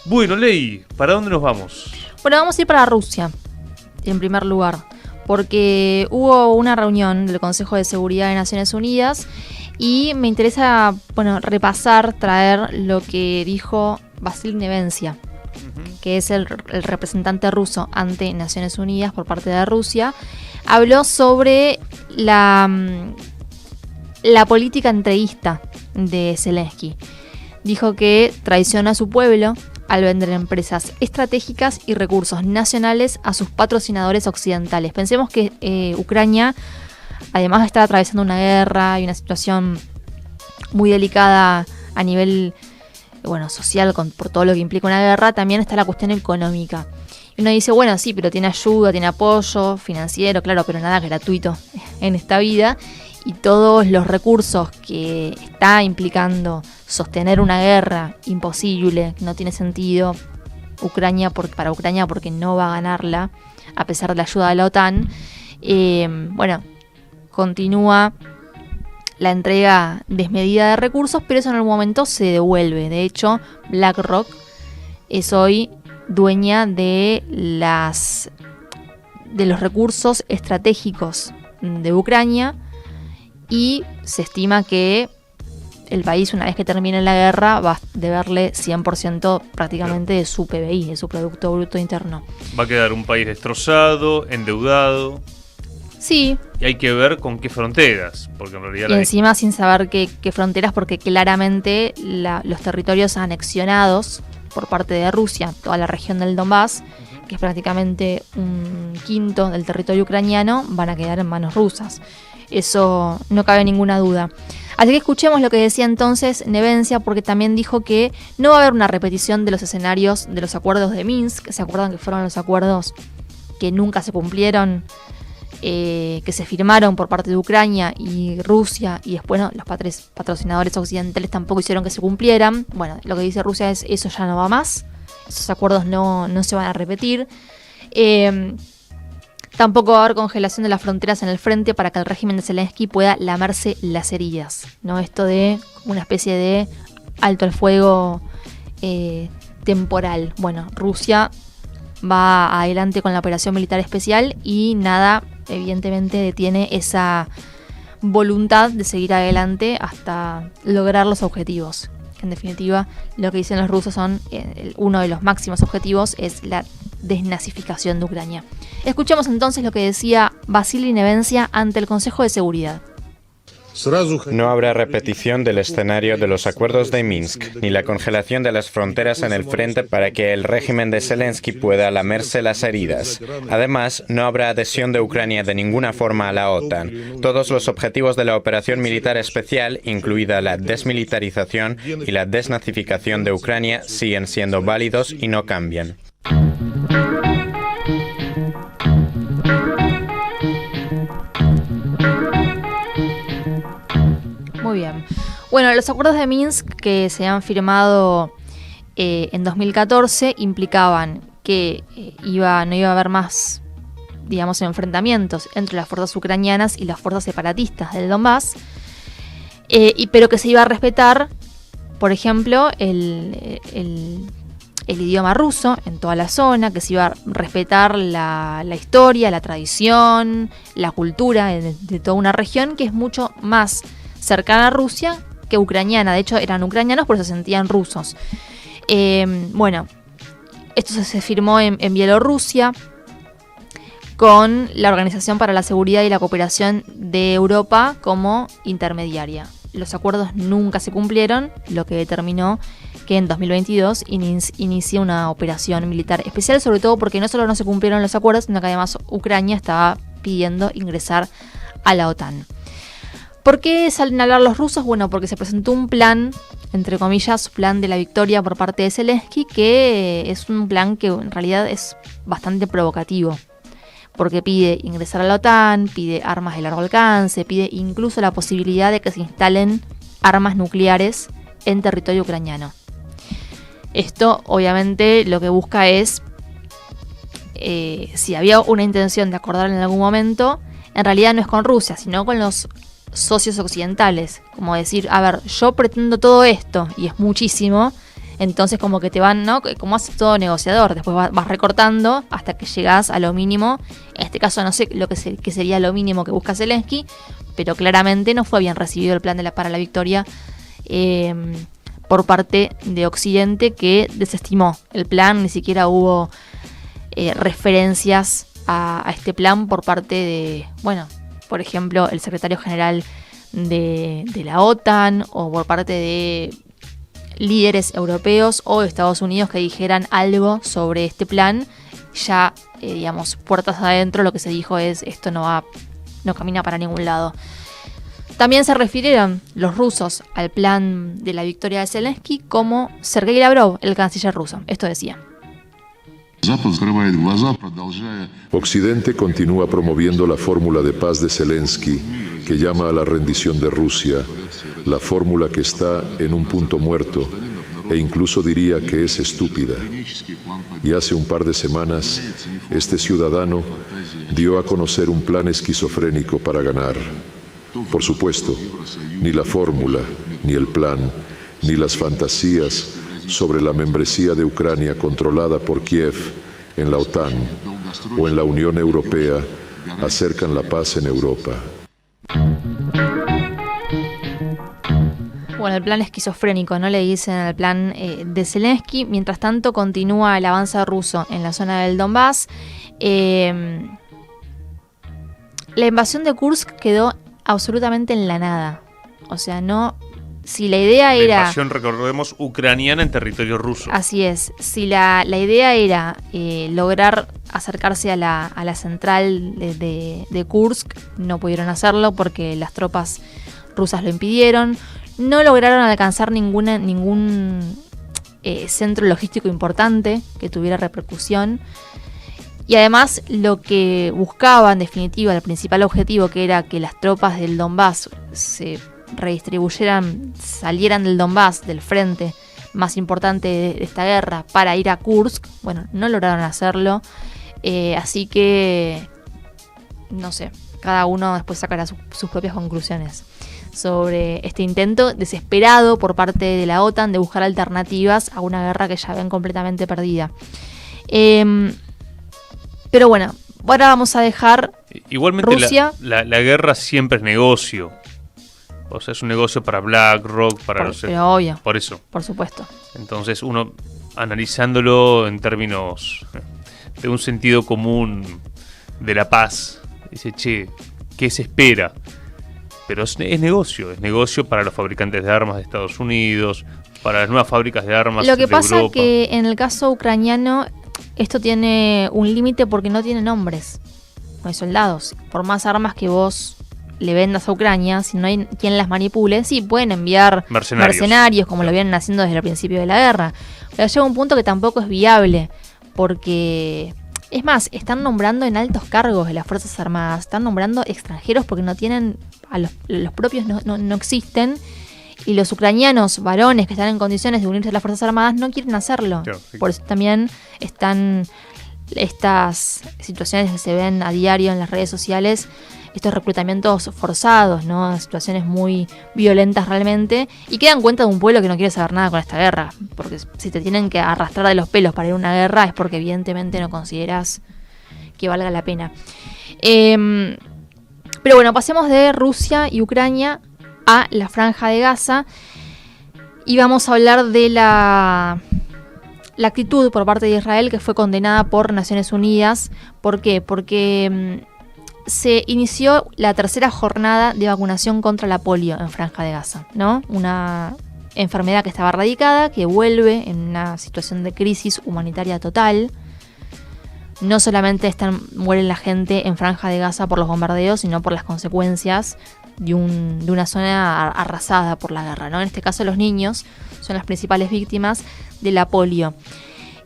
Bueno, Ley, ¿para dónde nos vamos? Bueno, vamos a ir para Rusia, en primer lugar, porque hubo una reunión del Consejo de Seguridad de Naciones Unidas y me interesa, traer lo que dijo Vasil Nevencia, que es el representante ruso ante Naciones Unidas por parte de Rusia. Habló sobre la política entreguista de Zelensky. Dijo que traiciona a su pueblo al vender empresas estratégicas y recursos nacionales a sus patrocinadores occidentales. Pensemos que Ucrania, además de estar atravesando una guerra y una situación muy delicada a nivel social por todo lo que implica una guerra, también está la cuestión económica. Y uno dice, bueno, sí, pero tiene ayuda, tiene apoyo financiero, claro, pero nada gratuito en esta vida. Y todos los recursos que está implicando sostener una guerra imposible, que no tiene sentido para Ucrania porque no va a ganarla, a pesar de la ayuda de la OTAN, continúa la entrega desmedida de recursos, pero eso en algún momento se devuelve. De hecho, BlackRock es hoy dueña de los recursos estratégicos de Ucrania, y se estima que el país, una vez que termine la guerra, va a deberle 100% prácticamente de su PBI, de su Producto Bruto Interno. Va a quedar un país destrozado, endeudado. Sí. Y hay que ver con qué fronteras, porque en realidad... Y encima sin saber qué fronteras, porque claramente los territorios anexionados por parte de Rusia, toda la región del Donbass, que es prácticamente un quinto del territorio ucraniano, van a quedar en manos rusas. Eso no cabe ninguna duda. Así que escuchemos lo que decía entonces Nevencia, porque también dijo que no va a haber una repetición de los escenarios de los acuerdos de Minsk. ¿Se acuerdan que fueron los acuerdos que nunca se cumplieron, que se firmaron por parte de Ucrania y Rusia, y después los patrocinadores occidentales tampoco hicieron que se cumplieran? Bueno, lo que dice Rusia es eso ya no va más, esos acuerdos no se van a repetir. Tampoco va a haber congelación de las fronteras en el frente para que el régimen de Zelensky pueda lamerse las heridas, ¿no? Esto de una especie de alto al fuego temporal. Bueno, Rusia va adelante con la operación militar especial y nada, evidentemente, detiene esa voluntad de seguir adelante hasta lograr los objetivos. En definitiva, lo que dicen los rusos uno de los máximos objetivos es la desnazificación de Ucrania. Escuchemos entonces lo que decía Vasily Nevencia ante el Consejo de Seguridad. No habrá repetición del escenario de los acuerdos de Minsk, ni la congelación de las fronteras en el frente para que el régimen de Zelensky pueda lamerse las heridas. Además, no habrá adhesión de Ucrania de ninguna forma a la OTAN. Todos los objetivos de la operación militar especial, incluida la desmilitarización y la desnazificación de Ucrania, siguen siendo válidos y no cambian. Muy bien. Bueno, los acuerdos de Minsk que se han firmado en 2014 implicaban que no iba a haber más, enfrentamientos entre las fuerzas ucranianas y las fuerzas separatistas del Donbass, pero que se iba a respetar, por ejemplo, el idioma ruso en toda la zona, que se iba a respetar la historia, la tradición, la cultura de toda una región que es mucho más cercana a Rusia que ucraniana. De hecho, eran ucranianos, pero se sentían rusos. Esto se firmó en Bielorrusia con la Organización para la Seguridad y la Cooperación de Europa como intermediaria. Los acuerdos nunca se cumplieron, lo que determinó que en 2022 inicie una operación militar especial, sobre todo porque no solo no se cumplieron los acuerdos, sino que además Ucrania estaba pidiendo ingresar a la OTAN. ¿Por qué salen a hablar los rusos? Bueno, porque se presentó un plan, entre comillas, plan de la victoria por parte de Zelensky, que es un plan que en realidad es bastante provocativo, porque pide ingresar a la OTAN, pide armas de largo alcance, pide incluso la posibilidad de que se instalen armas nucleares en territorio ucraniano. Esto, obviamente, lo que busca es, si había una intención de acordar en algún momento, en realidad no es con Rusia, sino con los socios occidentales. Como decir, a ver, yo pretendo todo esto, y es muchísimo, Entonces como que te van, ¿no? Como hace todo negociador, después vas recortando hasta que llegas a lo mínimo. En este caso no sé qué sería lo mínimo que busca Zelensky, pero claramente no fue bien recibido el plan para la victoria por parte de Occidente, que desestimó el plan. Ni siquiera hubo referencias a este plan por parte de, bueno, por ejemplo, el secretario general de la OTAN, o por parte de líderes europeos o de Estados Unidos que dijeran algo sobre este plan. Ya, digamos, puertas adentro, lo que se dijo es: esto no camina para ningún lado. También se refirieron los rusos al plan de la victoria de Zelensky como Sergei Lavrov, el canciller ruso. Esto decía: Occidente continúa promoviendo la fórmula de paz de Zelensky, que llama a la rendición de Rusia, la fórmula que está en un punto muerto, e incluso diría que es estúpida. Y hace un par de semanas, este ciudadano dio a conocer un plan esquizofrénico para ganar. Por supuesto, ni la fórmula, ni el plan, ni las fantasías sobre la membresía de Ucrania controlada por Kiev en la OTAN o en la Unión Europea acercan la paz en Europa. Bueno, el plan esquizofrénico, ¿no? Le dicen al plan de Zelensky. Mientras tanto, continúa el avance ruso en la zona del Donbass. La invasión de Kursk quedó absolutamente en la nada. O sea, no... Si la idea era... La invasión, recordemos, ucraniana en territorio ruso. Así es. Si la idea era lograr acercarse a la central de Kursk, no pudieron hacerlo porque las tropas rusas lo impidieron. No lograron alcanzar ningún centro logístico importante que tuviera repercusión. Y además lo que buscaba, en definitiva, el principal objetivo, que era que las tropas del Donbass se redistribuyeran, salieran del Donbass, del frente más importante de esta guerra, para ir a Kursk, bueno, no lograron hacerlo. Así que, no sé, cada uno después sacará sus propias conclusiones sobre este intento desesperado por parte de la OTAN de buscar alternativas a una guerra que ya ven completamente perdida. Pero bueno, ahora vamos a dejar igualmente Rusia. La guerra siempre es negocio. O sea, es un negocio para BlackRock, para los... Pero obvio. Por eso. Por supuesto. Entonces uno, analizándolo en términos de un sentido común de la paz, dice, che, ¿qué se espera? Pero es negocio para los fabricantes de armas de Estados Unidos, para las nuevas fábricas de armas de Europa. Lo que pasa es que en el caso ucraniano esto tiene un límite porque no tiene nombres, no hay soldados. Por más armas que vos le vendas a Ucrania, si no hay quien las manipule, sí, pueden enviar mercenarios como lo vienen haciendo desde el principio de la guerra. Pero llega un punto que tampoco es viable, porque... Es más, están nombrando en altos cargos de las Fuerzas Armadas, están nombrando extranjeros porque no tienen, los propios no existen, y los ucranianos varones que están en condiciones de unirse a las Fuerzas Armadas no quieren hacerlo. Claro, sí. Por eso también están estas situaciones que se ven a diario en las redes sociales, estos reclutamientos forzados, ¿no? Situaciones muy violentas realmente, y que dan cuenta de un pueblo que no quiere saber nada con esta guerra, porque si te tienen que arrastrar de los pelos para ir a una guerra es porque evidentemente no consideras que valga la pena. Pero bueno, pasemos de Rusia y Ucrania a la Franja de Gaza y vamos a hablar de la actitud por parte de Israel, que fue condenada por Naciones Unidas. ¿Por qué? Porque se inició la tercera jornada de vacunación contra la polio en Franja de Gaza, ¿no? Una enfermedad que estaba erradicada, que vuelve en una situación de crisis humanitaria total. No solamente muere la gente en Franja de Gaza por los bombardeos, sino por las consecuencias de una zona arrasada por la guerra, ¿no? En este caso los niños son las principales víctimas de la polio.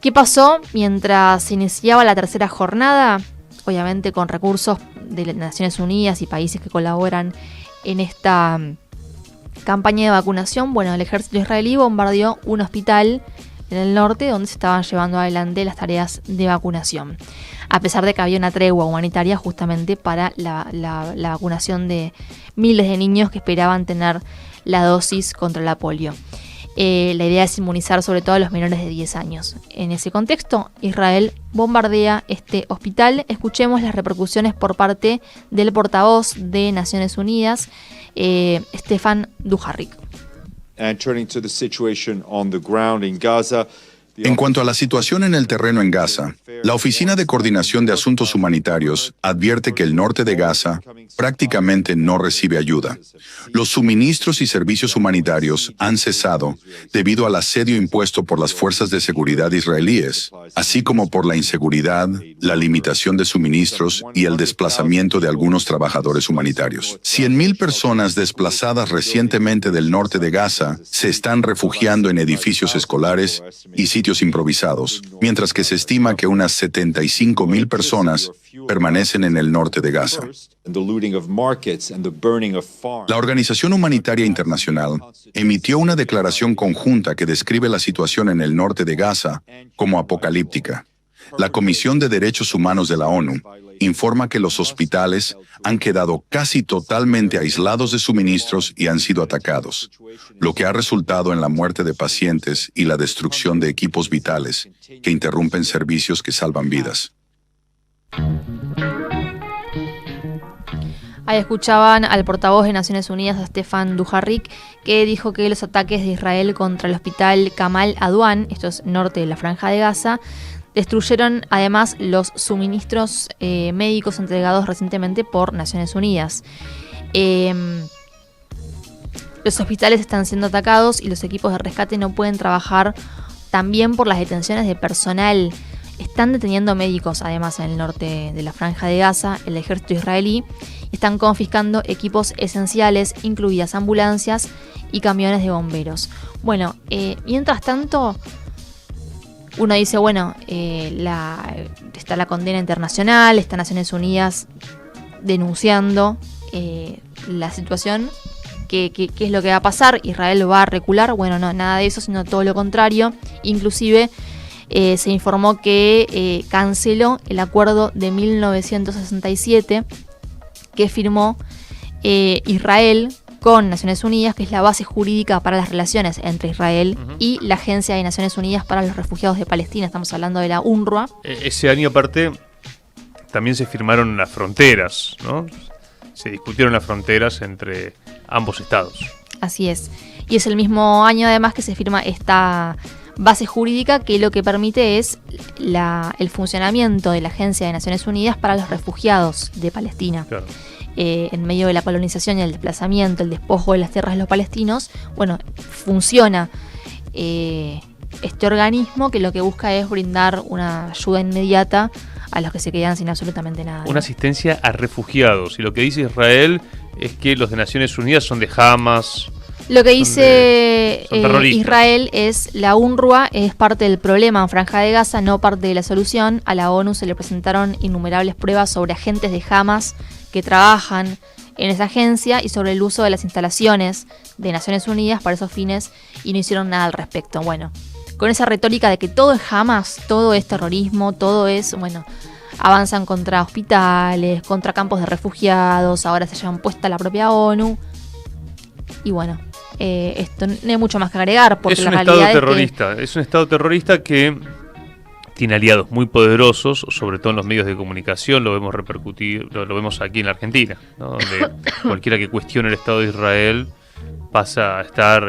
¿Qué pasó mientras se iniciaba la tercera jornada? Obviamente con recursos de las Naciones Unidas y países que colaboran en esta campaña de vacunación. Bueno, el ejército israelí bombardeó un hospital en el norte donde se estaban llevando adelante las tareas de vacunación, a pesar de que había una tregua humanitaria justamente para la vacunación de miles de niños que esperaban tener la dosis contra la polio. La idea es inmunizar sobre todo a los menores de 10 años. En ese contexto, Israel bombardea este hospital. Escuchemos las repercusiones por parte del portavoz de Naciones Unidas, Stefan Dujarric. And turning to the situation on the ground in Gaza. En cuanto a la situación en el terreno en Gaza, la Oficina de Coordinación de Asuntos Humanitarios advierte que el norte de Gaza prácticamente no recibe ayuda. Los suministros y servicios humanitarios han cesado debido al asedio impuesto por las fuerzas de seguridad israelíes, así como por la inseguridad, la limitación de suministros y el desplazamiento de algunos trabajadores humanitarios. 100.000 personas desplazadas recientemente del norte de Gaza se están refugiando en edificios escolares y sitios improvisados, mientras que se estima que unas 75.000 personas permanecen en el norte de Gaza. La Organización Humanitaria Internacional emitió una declaración conjunta que describe la situación en el norte de Gaza como apocalíptica. La Comisión de Derechos Humanos de la ONU informa que los hospitales han quedado casi totalmente aislados de suministros y han sido atacados, lo que ha resultado en la muerte de pacientes y la destrucción de equipos vitales que interrumpen servicios que salvan vidas. Ahí escuchaban al portavoz de Naciones Unidas, a Stefan Dujarric, que dijo que los ataques de Israel contra el hospital Kamal Adwan, esto es norte de la Franja de Gaza, destruyeron además los suministros médicos entregados recientemente por Naciones Unidas. Los hospitales están siendo atacados y los equipos de rescate no pueden trabajar, también por las detenciones de personal. Están deteniendo médicos además en el norte de la Franja de Gaza, el ejército israelí. Están confiscando equipos esenciales, incluidas ambulancias y camiones de bomberos. Bueno, mientras tanto, uno dice, bueno, está la condena internacional, está Naciones Unidas denunciando la situación, qué es lo que va a pasar, Israel va a recular. Bueno, no, nada de eso, sino todo lo contrario. Inclusive se informó que canceló el acuerdo de 1967 que firmó Israel con Naciones Unidas, que es la base jurídica para las relaciones entre Israel y la Agencia de Naciones Unidas para los Refugiados de Palestina. Estamos hablando de la UNRWA. Ese año, aparte, también se firmaron las fronteras, ¿no? Se discutieron las fronteras entre ambos estados. Así es. Y es el mismo año, además, que se firma esta base jurídica que lo que permite es el funcionamiento de la Agencia de Naciones Unidas para los Refugiados de Palestina. Claro. En medio de la colonización y el desplazamiento, el despojo de las tierras de los palestinos, bueno, funciona este organismo que lo que busca es brindar una ayuda inmediata a los que se quedan sin absolutamente nada, ¿no? Una asistencia a refugiados. Y lo que dice Israel es que los de Naciones Unidas son de Hamas. Lo que dice Israel es la UNRWA es parte del problema en Franja de Gaza, no parte de la solución. A la ONU se le presentaron innumerables pruebas sobre agentes de Hamas que trabajan en esa agencia y sobre el uso de las instalaciones de Naciones Unidas para esos fines, y no hicieron nada al respecto. Bueno, con esa retórica de que todo es Hamas, todo es terrorismo, todo es, bueno, avanzan contra hospitales, contra campos de refugiados, ahora se llevan puesta la propia ONU. Y bueno, esto no hay mucho más que agregar, porque la realidad es un estado terrorista que tiene aliados muy poderosos, sobre todo en los medios de comunicación. Lo vemos repercutir, lo vemos aquí en la Argentina, ¿no? Donde cualquiera que cuestione el Estado de Israel pasa a estar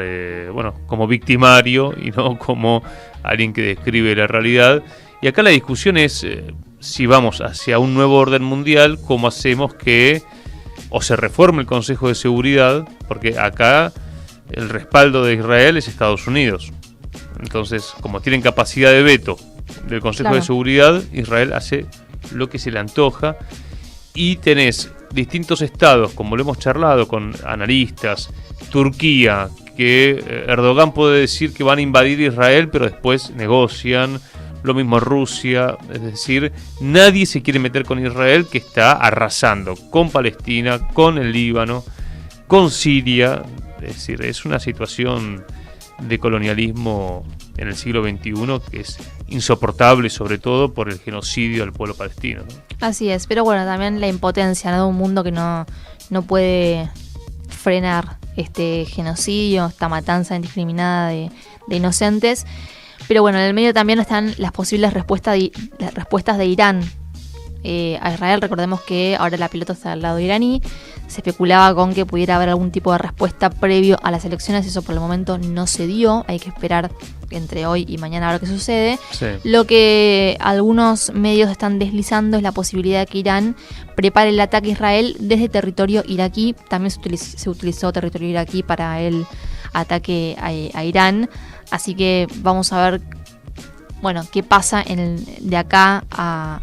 como victimario y no como alguien que describe la realidad. Y acá la discusión es si vamos hacia un nuevo orden mundial, cómo hacemos que o se reforme el Consejo de Seguridad, porque acá el respaldo de Israel es Estados Unidos. Entonces, como tienen capacidad de veto del Consejo de Seguridad, Israel hace lo que se le antoja, y tenés distintos estados, como lo hemos charlado con analistas, Turquía, que Erdogan puede decir que van a invadir Israel, pero después negocian. Lo mismo Rusia, es decir, nadie se quiere meter con Israel, que está arrasando con Palestina, con el Líbano, con Siria. Es decir, es una situación de colonialismo en el siglo XXI que es insoportable, sobre todo por el genocidio del pueblo palestino, ¿no? Así es, pero bueno, también la impotencia, ¿no? De un mundo que no puede frenar este genocidio, esta matanza indiscriminada de inocentes. Pero bueno, en el medio también están las posibles respuestas de Irán a Israel. Recordemos que ahora la pelota está al lado iraní. Se especulaba con que pudiera haber algún tipo de respuesta previo a las elecciones. Eso por el momento no se dio. Hay que esperar entre hoy y mañana a ver qué sucede. Sí. Lo que algunos medios están deslizando es la posibilidad de que Irán prepare el ataque a Israel desde territorio iraquí. También se utilizó territorio iraquí para el ataque a Irán. Así que vamos a ver, bueno, qué pasa de acá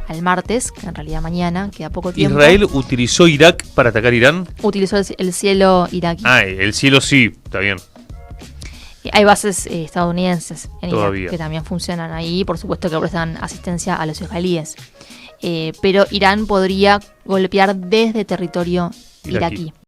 al martes, que en realidad mañana, queda poco tiempo. ¿Israel utilizó Irak para atacar Irán? Utilizó el cielo iraquí. Ah, el cielo sí, está bien. Hay bases estadounidenses en Todavía. Irak que también funcionan ahí, por supuesto que prestan asistencia a los israelíes. Pero Irán podría golpear desde territorio iraquí.